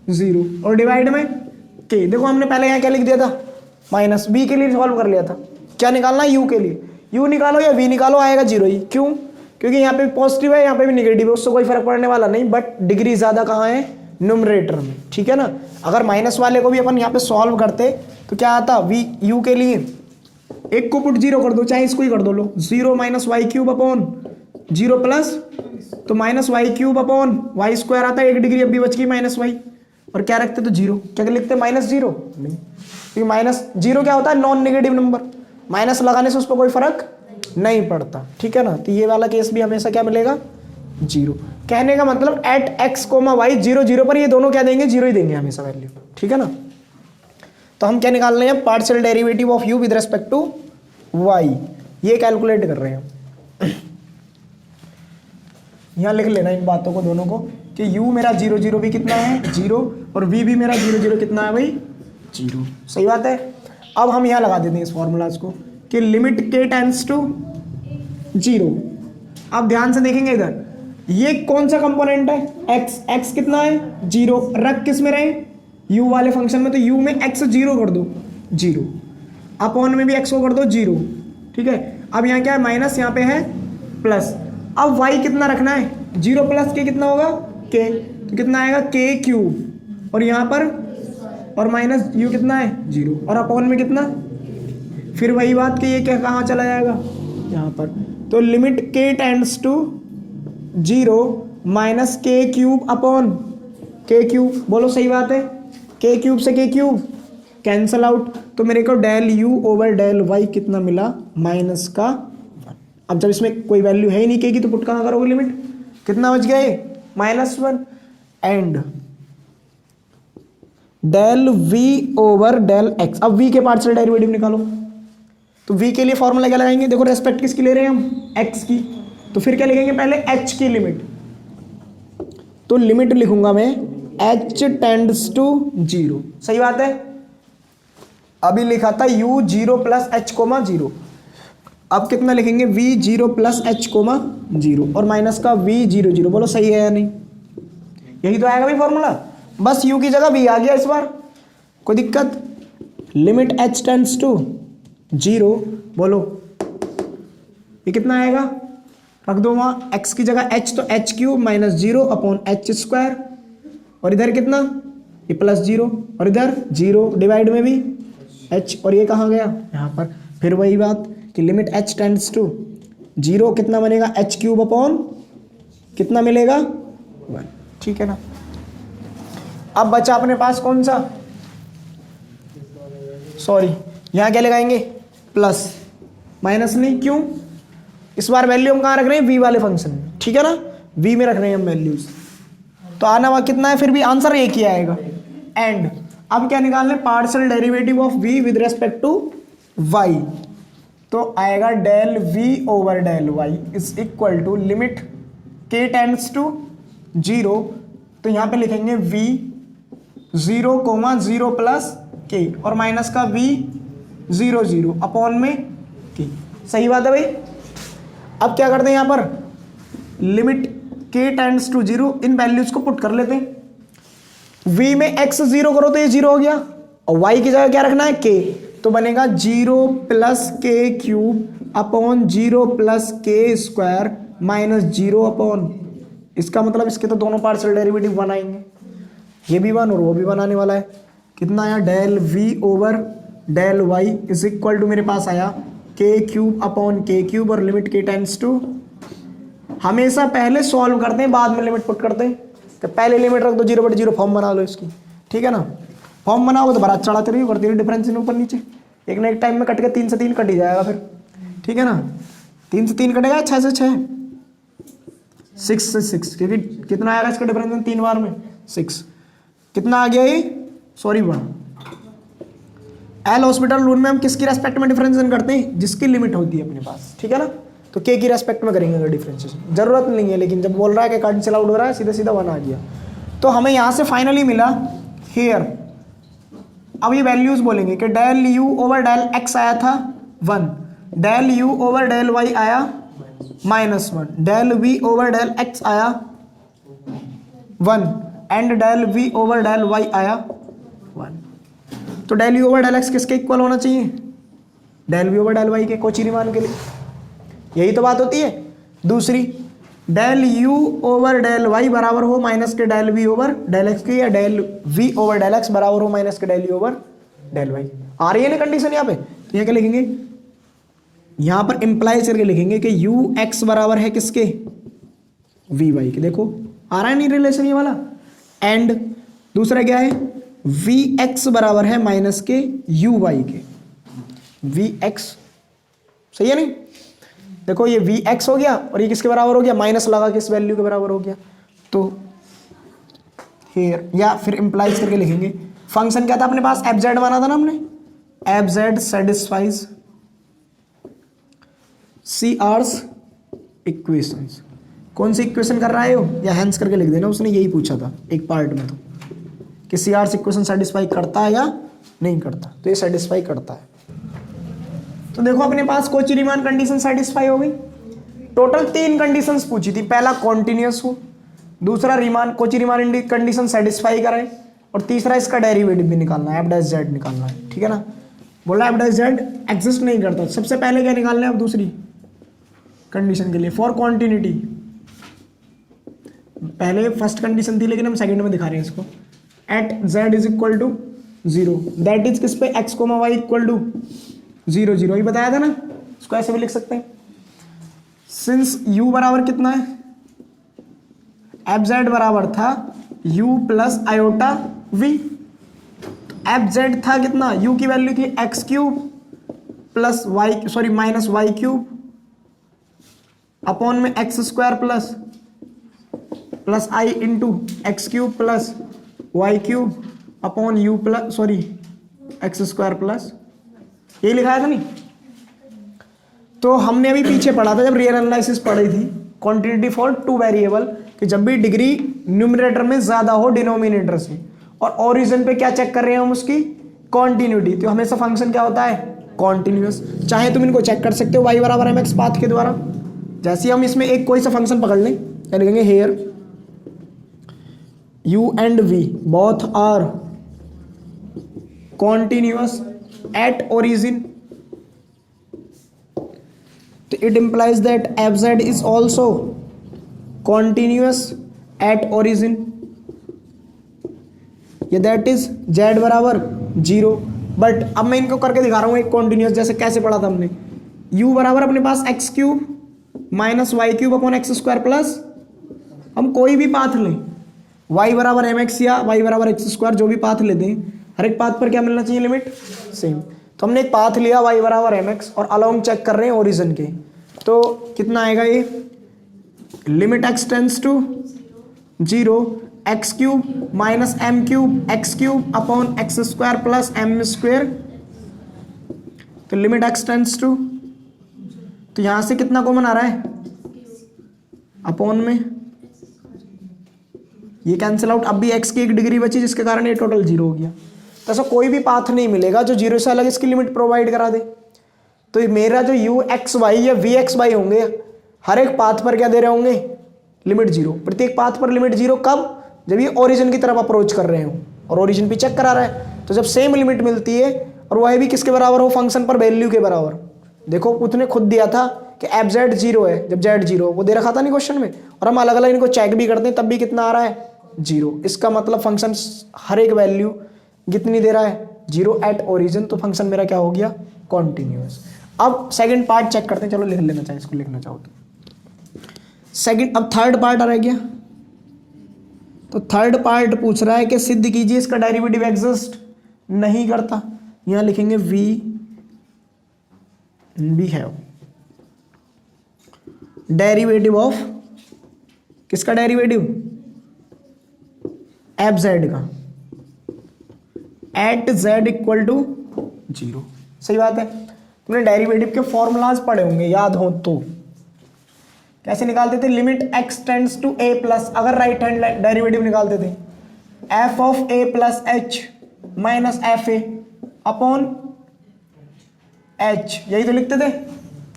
0 और डिवाइड में k। देखो हमने पहले यहाँ क्या लिख दिया था, माइनस b के लिए सॉल्व कर लिया था, क्या निकालना u के लिए, u निकालो या v निकालो आएगा 0 ही। क्यों? क्योंकि यहाँ पे पॉजिटिव है यहाँ पे भी नेगेटिव है, उससे कोई फर्क पड़ने वाला नहीं, बट डिग्री ज़्यादा कहाँ है, न्यूमरेटर में, ठीक है ना। अगर माइनस वाले को भी अपन यहाँ पे सॉल्व करते तो क्या आता, v u के लिए एक को पुट 0 कर दो, चाहे इसको ही कर दो, लो 0 - y³ अपॉन 0 प्लस, तो -y³ अपॉन y² आता है, 1 डिग्री अब भी बच गई -y, और क्या रखते तो 0, क्या लिखते -0 नहीं, क्योंकि -0 क्या होता है नॉन नेगेटिव नंबर, माइनस लगाने से उस पर कोई फर्क नहीं पड़ता, ठीक है ना। तो ये वाला केस भी हमेशा क्या मिलेगा 0। कहने का मतलब एट x, y 0 0 पर ये दोनों क्या देंगे 0 ही देंगे हमेशा वैल्यू, ठीक है ना। तो हम क्या निकाल रहे हैं, partial derivative of u with respect to y, ये कैलकुलेट कर रहे हैं। यहाँ लिख लेना इन बातों को दोनों को, कि u मेरा 0 0 भी कितना है 0, और v भी मेरा 0 0 कितना है भाई 0, सही बात है। अब हम यहाँ लगा देते हैं इस फॉर्मूलाज को, कि लिमिट k टेंड्स टू 0। अब ध्यान से देखेंगे इधर, ये कौन सा कंपोनेंट है x कितना है 0, रख किस में रहे u वाले फंक्शन में, तो u में x 0 कर दो 0, अपॉन में भी x को कर दो 0, ठीक है। अब यहाँ क्या है माइनस, यहाँ पे है प्लस। अब y कितना रखना है 0 + k कितना होगा k, तो कितना आएगा k³, और यहाँ पर और माइनस u कितना है 0, और अपॉन में कितना, फिर वही बात कि ये क्या कहाँ चला जाएगा यहाँ पर, तो limit k tends to 0 - k³ upon k³, बोलो सही बात है, k³ से k³ कैंसल आउट, तो मेरे को del u over del y कितना मिला -1। अब जब इसमें कोई वैल्यू है ही नहीं k की, तो पुट कहाँ करोगे लिमिट, कितना बच गया -1, and del v over del x। अब v के पार्शियल डेरिवेटिव निकालो, तो v के लिए फॉर्मूला क्या लगाएंगे, देखो रेस्पेक्ट किसकी ले रहे हैं हम x की, तो फिर क्या लिखेंगे पहले h की लिमिट, तो लिमिट लिखूंगा मैं h टेंड्स टू 0, सही बात है। अभी लिखा था u 0 + h, 0, अब कितना लिखेंगे v 0 + h, 0, और माइनस का v 0 0, बोलो सही है या नहीं, यही तो आएगा भाई फॉर्मूला, बस u की जगह v आ गया इस बार, कोई दिक्कत। लिमिट h टेंड्स टू 0, बोलो ये कितना आएगा, रख दो वहाँ x की जगह h, तो h³ - 0 अपॉन h², और इधर कितना ये +0, और इधर 0, डिवाइड में भी h, और ये कहाँ गया यहाँ पर, फिर वही बात कि लिमिट h टेंड्स टू 0 कितना बनेगा h³ अपॉन कितना मिलेगा 1, ठीक है ना। अब बचा अपने पास कौन सा, सॉरी यहाँ क्या लगाएंगे प्लस, माइनस नहीं, क्यों, इस बार वैल्यू हम कहाँ रख रहे हैं v वाले फंक्शन में, ठीक है ना, v में रख रहे हैं हम वैल्यूज, तो आना हुआ कितना है, फिर भी आंसर एक ही आएगा। एंड अब क्या निकालना है, partial derivative of v with respect to y, तो आएगा del v over del y is equal to limit k tends to 0, तो यहाँ पे लिखेंगे v 0, 0 प्लस के और माइनस का v 0 अपॉन में के। सही बात है भाई। अब क्या करते हैं यहाँ पर limit k tends to 0, in values को पुट कर लेते हैं। v में x 0 करो तो ये 0 हो गया और y की जगह क्या रखना है k, तो बनेगा 0 प्लस के क्यूब अपॉन 0 प्लस के स्क्वायर माइनस 0 अपॉन, इसका मतलब इसके तो दोनों पार्शियल डेरिवेटिव बनाएंगे, ये भी 1 और वो भी बनाने वाला है। कितना आया del v over del y is equal to मेरे पास आया k cube upon k cube और लिमिट के टेंड्स टू, हमेशा पहले सॉल्व करते हैं बाद में लिमिट पुट करते हैं, तो पहले लिमिट रख दो 0/0 फॉर्म बना लो इसकी, ठीक है ना। फॉर्म बनाओगे तो बारात चढ़ाते रहिए, करती रहिए डिफरेंस ऊपर नीचे, एक ना एक टाइम में कट के 3 से 3 कट ही जाएगा फिर, ठीक है ना। 3 से 3 कटेगा, 6 से 6, 6 से 6, क्योंकि कितना आएगा इसका डिफरेंस 3 बार में 6, कितना आ गया ये, सॉरी 1। एल हॉस्पिटल रूल में हम किसकी रेस्पेक्ट में डिफरेंशिएशन करते हैं, जिसकी लिमिट होती है अपने पास, ठीक है ना। तो के की रेस्पेक्ट में करेंगे अगर डिफरेंशिएशन, जरूरत नहीं है, लेकिन जब बोल रहा है कि कैंसिल आउट हो रहा है सीधा सीधा 1 आ गया। तो हमें यहाँ से फाइनली मिला हेयर, अब ये वैल्यूज बोलेंगे कि del u over del x आया था 1, del u over del y आया -1, del v over del x आया 1 and del v over del y आया 1। तो del u over del x किसके इक्वल होना चाहिए, del v over del y के, कोची रीमान के लिए, यही तो बात होती है। दूसरी del u over del y बराबर हो माइनस के del v over del x की, या del v over del x बराबर हो माइनस के del u over del y. आ रही है ना कंडीशन यहाँ पे, तो यहाँ क्या लिखेंगे, यहाँ पर इंप्लाई करके लिखेंगे कि यू एक्स बराबर है किसके, वी वाई के। देखो आ रहा है नहीं रिलेशन ये वाला। एंड दूसरा क्या है, वी एक्स बराबर है माइनस के यू वाई के, वी एक्स, सही है नहीं। देखो ये वी एक्स हो गया और ये किसके बराबर हो गया, माइनस लगा के इस वैल्यू के बराबर हो गया। तो हियर, या फिर इंप्लाइज करके लिखेंगे, फंक्शन क्या था अपने पास, एफ जेड बना था ना हमने, F Z satisfies C hours equations. कौन सी इक्वेशन कर रहा है हो, या हैंस करके लिख देना, उसने यही पूछा था एक पार्ट में, तो कि सी आर्स इक्वेशन सेटिस्फाई करता है या नहीं करता, तो ये सेटिस्फाई करता है। तो देखो अपने पास कोची रीमान कंडीशन सेटिस्फाई हो गई। टोटल 3 कंडीशंस पूछी थी, पहला कॉन्टिन्यूअस हो, दूसरा Riemann Kochi Riemann condition satisfy करे, और तीसरा इसका डेरिवेटिव भी निकालना है, एफ डैश जेड निकालना है, ठीक है ना। बोला एफ डैश जेड एग्जिस्ट नहीं करता, सबसे पहले क्या निकालना है, अब दूसरी कंडीशन के लिए फॉर कॉन्टिन्यूटी, पहले फर्स्ट कंडीशन थी लेकिन हम सेकंड में दिखा रहे हैं इसको, at z is equal to 0, that is किस पे, x comma y equal to 0 0, ये बताया था ना, इसको ऐसे भी लिख सकते हैं। सिंस u बराबर कितना है, एफ जेड बराबर था u plus iota v, f z था कितना, u की वैल्यू थी x cube plus y, sorry minus y cube upon में x square plus i into x cube plus y cube upon u plus, sorry x square plus, ये लिखाया था नहीं। तो हमने अभी पीछे पढ़ा था जब रियल एनालिसिस पढ़ी थी, क्वांटिटी फॉर 2 वेरिएबल, कि जब भी डिग्री न्यूमरेटर में ज्यादा हो डिनोमिनेटर से, और ओरिजिन पे क्या चेक कर रहे हैं हम, उसकी कॉन्टिन्यूटी, तो हमेशा फंक्शन क्या होता है, कॉन्टिन्यूअस। चाहे तुम इनको चेक कर सकते हो y बराबर mx पाथ के द्वारा, जैसे हम इसमें एक कोई सा फंक्शन पकड़ लें, क्या लिखेंगे, here u and v both are continuous at origin, so it implies that fz is also continuous at origin, या that is z बराबर 0। बट अब मैं इनको करके दिखा रहा हूँ एक कॉन्टिन्यूस, जैसे कैसे पढ़ा था हमने, u बराबर अपने पास x cube minus y cube upon x square plus, हम कोई भी पाथ लें, y बराबर एम एक्स या y बराबर एक्स स्क्वायर, जो भी पाथ लेते हैं हर एक पाथ पर क्या मिलना चाहिए, लिमिट सेम। तो हमने एक पाथ लिया y बराबर एम एक्स और अलोंग चेक कर रहे हैं ओरिजिन के, तो कितना आएगा ये, limit x tends to 0 x cube minus M cube x cube upon x square plus m square, तो लिमिट x टेंस टू तो यहां से कितना कॉमन आ रहा है, अपॉन में ये कैंसिल आउट, अब भी x की 1 डिग्री बची जिसके कारण ये टोटल 0 हो गया। तो ऐसा कोई भी पाथ नहीं मिलेगा जो 0 से अलग इसकी लिमिट प्रोवाइड करा दे। तो ये मेरा जो u एक्स वाई या v एक्स वाई होंगे हर एक पाथ पर क्या दे रहे होंगे, लिमिट 0। प्रत्येक पाथ पर लिमिट 0 कब, जब ये ओरिजिन की तरफ अप्रोच कर रहे हो और ओरिजिन पे चेक करा रहा है। तो जब सेम लिमिट मिलती है और वह भी किसके बराबर हो, फंक्शन पर वैल्यू के बराबर। देखो उसने खुद दिया था कि एफ जेड 0 है जब जेड 0, वो दे रखा था नहीं क्वेश्चन में, और हम अलग अलग इनको चेक भी करते हैं तब भी कितना आ रहा है, 0। इसका मतलब फंक्शन हर एक वैल्यू कितनी दे रहा है, 0 एट ओरिजिन। तो फंक्शन मेरा क्या हो गया, कॉन्टिन्यूअस। अब सेकंड पार्ट चेक करते हैं, चलो लिख लेना चाहिए, इसको लिखना चाहो तो सेकंड। अब थर्ड पार्ट आ रह गया। तो थर्ड पार्ट पूछ रहा है कि सिद्ध कीजिए इसका डेरिवेटिव एग्जिस्ट नहीं करता। यहां लिखेंगे वी हैव डेरिवेटिव ऑफ, किसका डेरिवेटिव, एफ जेड का, एट जेड इक्वल टू 0। सही बात है। तुमने डेरिवेटिव के फॉर्मूलाज पढ़े होंगे, याद हो तो। कैसे निकालते थे, limit x tends to a plus, अगर राइट हैंड डेरिवेटिव निकालते थे, f of a plus h minus f a upon h, यही तो लिखते थे,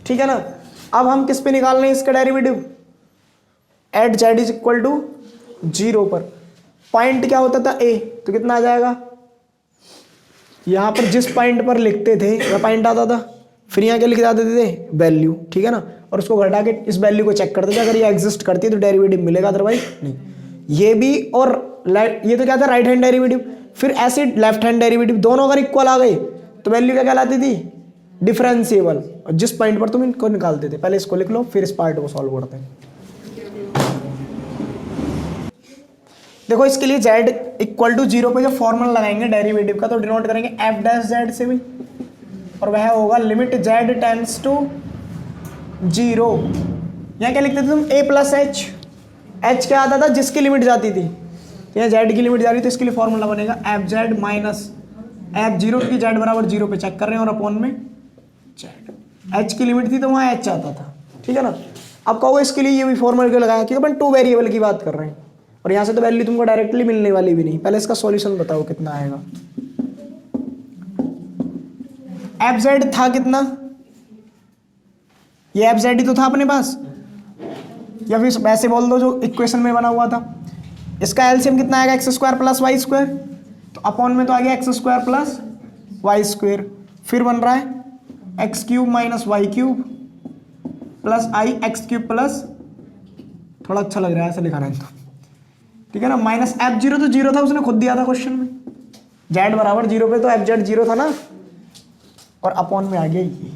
ठीक है ना। अब हम किस पे निकाल रहे हैं इसका derivative, at z is equal to 0 पर। पॉइंट क्या होता था, ए, तो कितना आ जाएगा, यहां पर जिस पॉइंट पर लिखते थे वह पॉइंट आता था, फिर यहाँ क्या लिख देते थे, वैल्यू, ठीक है ना। और उसको घटा के इस वैल्यू को चेक करते थे, अगर ये एग्जिस्ट करती है तो डेरिवेटिव मिलेगा, अदरवाइज नहीं। ये भी और ये तो क्या था, राइट हैंड डेरिवेटिव। फिर ऐसे लेफ्ट हैंड डेरिवेटिव दोनों अगर इक्वल आ गए तो वैल्यू क्या कहलाती थी, डिफरेंशिएबल। और जिस पॉइंट पर तुम इनको निकालते थे, पहले इसको लिख लो फिर इस पार्ट को सॉल्व करते हैं। देखो इसके लिए z इक्वल टू 0 पे जो फॉर्मूला लगाएंगे डेरिवेटिव का, तो डिनोट करेंगे एफ डैश जेड से भी, और वह होगा लिमिट z टेंड्स टू 0। यहाँ क्या लिखते थे तुम, a प्लस एच, एच क्या आता था, जिसकी लिमिट जाती थी, तो यहाँ z की लिमिट जा रही, तो इसके लिए फॉर्मूला बनेगा एफ जेड माइनस एफ 0 की z बराबर 0 पे चेक कर रहे हैं, और अपॉन में z, h की लिमिट थी तो वहाँ h आता था, ठीक है ना। अब कहोगे इसके लिए ये भी फॉर्मूला क्यों लगाया, क्योंकि अपन 2 वेरिएबल की बात कर रहे हैं और यहाँ से तो वैल्यू तुमको डायरेक्टली मिलने वाली भी नहीं। पहले इसका सॉल्यूशन बताओ कितना आएगा। एफ जेड था कितना, ये एफ जेड ही तो था अपने पास, या फिर वैसे बोल दो जो इक्वेशन में बना हुआ था। इसका एलसीएम कितना आएगा, x square plus y square, तो अपॉन में तो आ गया x square plus y square, फिर बन रहा है x cube minus y cube plus i x cube plus, थोड़ा अच्छा लग रहा है ऐसा लिखा रहा है तो, ठीक है ना, माइनस एफ 0 तो 0 था, उसने खुद दिया था क्वेश्चन में, जेड बराबर 0 पे तो एफ जेड 0 था ना, और अपॉन में आ गया ये।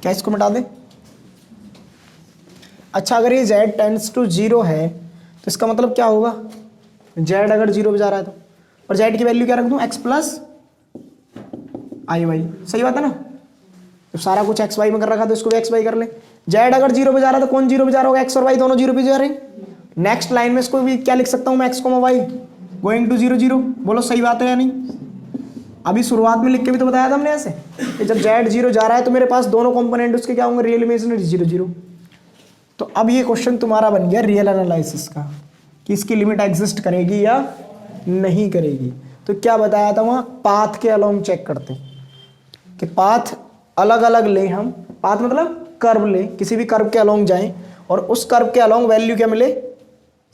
क्या इसको मिटा दे, अच्छा अगर ये जेड टेंड्स टू 0 है तो इसका मतलब क्या होगा, जेड अगर 0 पे जा रहा है तो, और जेड की वैल्यू क्या रख दूं, एक्स प्लस आई वाई, सही बात है ना। तो सारा कुछ एक्स वाई में कर रखा तो इसको भी एक्स वाई कर ले। जेड अगर 0 पे जा रहा है तो कौन 0 पे जा रहा होगा, एक्स और वाई दोनों 0 पे जा रहे हैं। नेक्स्ट लाइन में इसको भी क्या लिख सकता हूँ मैं, X comma Y going to 0 0, बोलो सही बात है या नहीं। अभी शुरुआत में लिख के भी तो बताया था हमने ऐसे कि जब जेड 0 जा रहा है तो मेरे पास दोनों कंपोनेंट उसके क्या होंगे, रियल इमेजिनरी 0 0। तो अब ये क्वेश्चन तुम्हारा बन गया रियल एनालिसिस का, कि इसकी लिमिट एग्जिस्ट करेगी या नहीं करेगी। तो क्या बताया था वहाँ, पाथ के अलोंग चेक करते कि पाथ अलग अलग ले हम, पाथ मतलब कर्व ले, किसी भी कर्व के अलोंग जाएं और उस कर्व के अलोंग वैल्यू क्या मिले,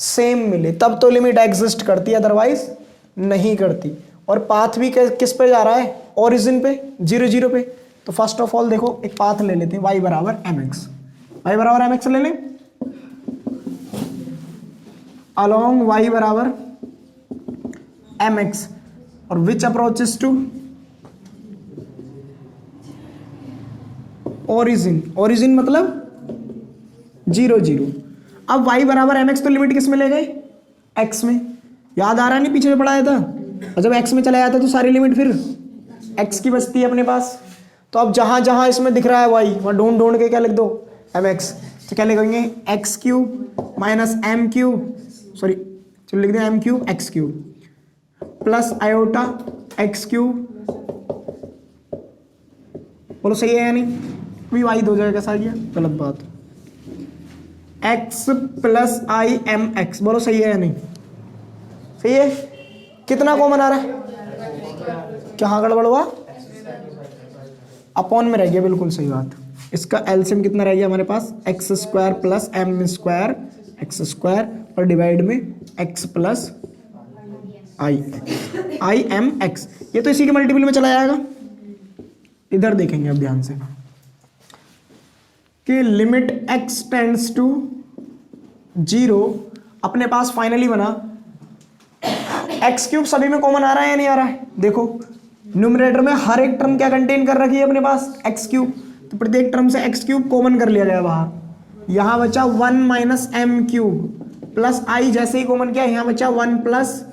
सेम मिले, तब तो लिमिट एग्जिस्ट करती है, अदरवाइज नहीं करती। और पाथ भी किस पे जा रहा है, ओरिजिन पे 0 0 पे। तो फर्स्ट ऑफ ऑल देखो एक पाथ ले लेते हैं, y बराबर एम एक्स, वाई बराबर एम एक्स ले लें, अलोंग y बराबर एम एक्स, और विच अप्रोचेस टू ओरिजिन, ओरिजिन मतलब 0 0। अब y बराबर एम एक्स तो लिमिट किस में ले गए, x में, याद आ रहा नहीं पीछे में पढ़ाया था, और जब x में चला जाता तो सारी लिमिट फिर x की बचती है अपने पास। तो अब जहां जहां इसमें दिख रहा है y, वहां ढूंढ ढूंढ के क्या लिख दो, एम एक्स। तो क्या लिखेंगे, X cube minus M cube, sorry चलो लिख दें M cube x cube plus iota X cube, बोलो सही है या नहीं। भी वाई हो जाएगा, कैसा आ गया, गलत बात। x plus i m x, बोलो सही है या नहीं, सही है। कितना कॉमन आ रहा है, क्या गड़बड़ हुआ, अपॉन में रह गया, बिल्कुल सही बात। इसका एलसीएम कितना रह गया हमारे पास, x square plus m square x square और डिवाइड में x plus i m x, ये तो इसी के मल्टीपल में चला जाएगा। इधर देखेंगे अब ध्यान से कि लिमिट x टेंड्स टू 0, अपने पास फाइनली बना एक्स क्यूब, सभी में कॉमन आ रहा है या नहीं आ रहा है, देखो न्यूमरेटर में हर एक टर्म क्या कंटेन कर रखी है अपने पास, एक्स क्यूब, तो प्रत्येक टर्म से एक्स क्यूब कॉमन कर लिया गया बाहर, यहां बचा 1 माइनस एम क्यूब प्लस आई, जैसे ही कॉमन किया यहां बचा 1 प्लस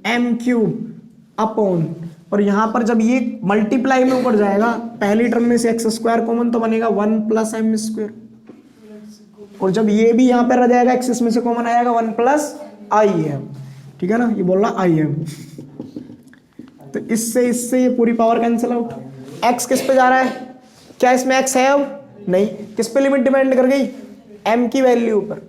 एम क्यूब अपॉन, और यहां पर जब ये मल्टीप्लाई में ऊपर जाएगा पहली टर्म में से एक्स स्क्वायर कॉमन तो बनेगा 1 प्लस एम स्क्वायर, और जब ये भी यहां पर रह जाएगा एक्स में से कॉमन आएगा 1 प्लस आई एम, ठीक है ना, ये बोल रहा आई एम, तो इससे ये पूरी पावर कैंसिल आउट। x किस पे जा रहा है, क्या इसमें x है अब, नहीं, किस पे लिमिट डिपेंड कर गई, m की वैल्यू पर,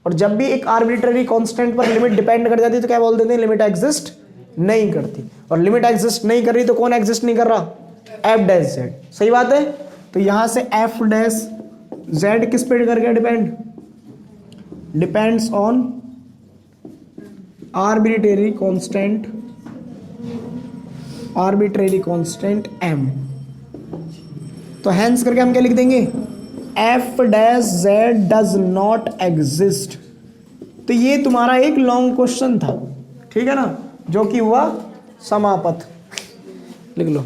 और जब भी एक आर्बिट्ररी कांस्टेंट पर लिमिट डिपेंड कर जाती है तो क्या बोल देते हैं, लिमिट एग्जिस्ट नहीं करती, और लिमिट एग्जिस्ट नहीं कर रही तो कौन एग्जिस्ट नहीं कर रहा, f डैश z, सही बात है। तो यहां से f डैश z किस पे कर गया depend, depends on arbitrary constant m, तो हैंस करके हम क्या लिख देंगे, f dash z does not exist. तो ये तुम्हारा एक लॉन्ग क्वेश्चन था, ठीक है ना, जो कि हुआ समापत, लिख लो।